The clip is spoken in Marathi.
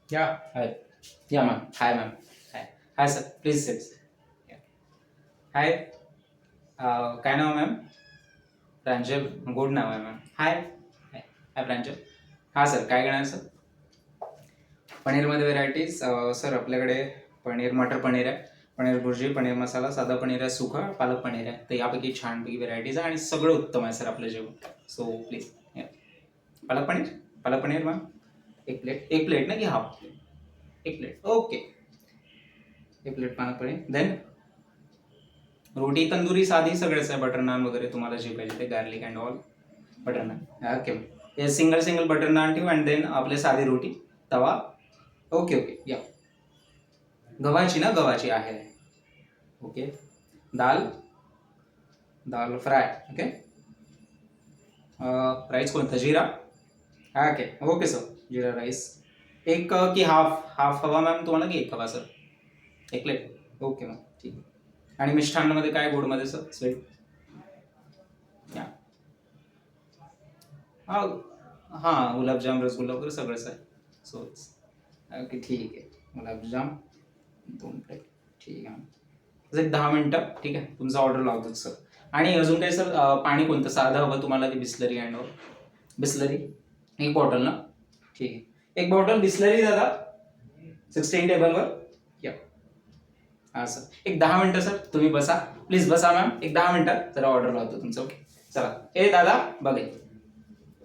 Yeah, hi. Yeah, ma'am. Hi, ma'am. Hi. Hi, sir. Please sit. Yeah. Hi. काय नाव मॅम? प्रांजल. गुड नाव आहे मॅम. हाय. हाय. हाय प्रांजल. हां सर, काय घेणार सर? पनीरमध्ये व्हेरायटीज सर आपल्याकडे पनीर मटर पनीर आहे, पनीर भुर्जी, पनीर मसाला, साधा पनीर आहे, सुखा, पालक पनीर आहे. तर यापैकी छानपैकी व्हेरायटीज आहे आणि सगळं उत्तम आहे सर आपलं जेवण. So please palak paneer, palak paneer ma'am. एक प्लेट ना की हाफ प्लेट? एक प्लेट. ओके. एक प्लेट पालक पनीर. देन रोटी तंदुरी साधी सगळंच आहे, बटर नान वगैरे तुम्हाला जे पाहिजे ते, garlic and all. Butter naan okay. हे सिंगल बटर नान ठेवू अँड देन आपले साधी रोटी, तवा. ओके ओके या. गव्हाची ना? गव्हाची आहे. ओके. दाल, दाल फ्राय. ओके. राईस कोणता? जिरा. ओके ओके सर, जिरा राईस. एक की हाफ हाफ हवा मॅम तुम्हाला की एक हवा सर? एक प्लेट. ओके मॅम, ठीक आहे. आणि मिष्ठान्नामध्ये काय गोडमध्ये सर? स्वीट. या हां हां, गुलाबजाम, रसगुल्ला वगैरे सगळंच आहे. सो ओके ठीक आहे. गुलाबजाम 2 प्लेट. ठीक आहे. एक 10 मिनटं. ठीक आहे, तुमचा ऑर्डर लावतो सर. आणि अजून काही सर? पाणी कोणतं? साधं हवं तुम्हाला की बिस्लरी अँड ऑल? बिस्लरी एक बॉटल ना? ठीक आहे. एक बॉटल बिस्लरी दादा, 16 टेबलवर. या हां सर, एक 10 मिनटं सर, तुम्ही बसा प्लीज. बसा मॅम, एक 10 मिनटं जरा ऑर्डर लावतो तुमचं. ओके चला. ए दादा बघा.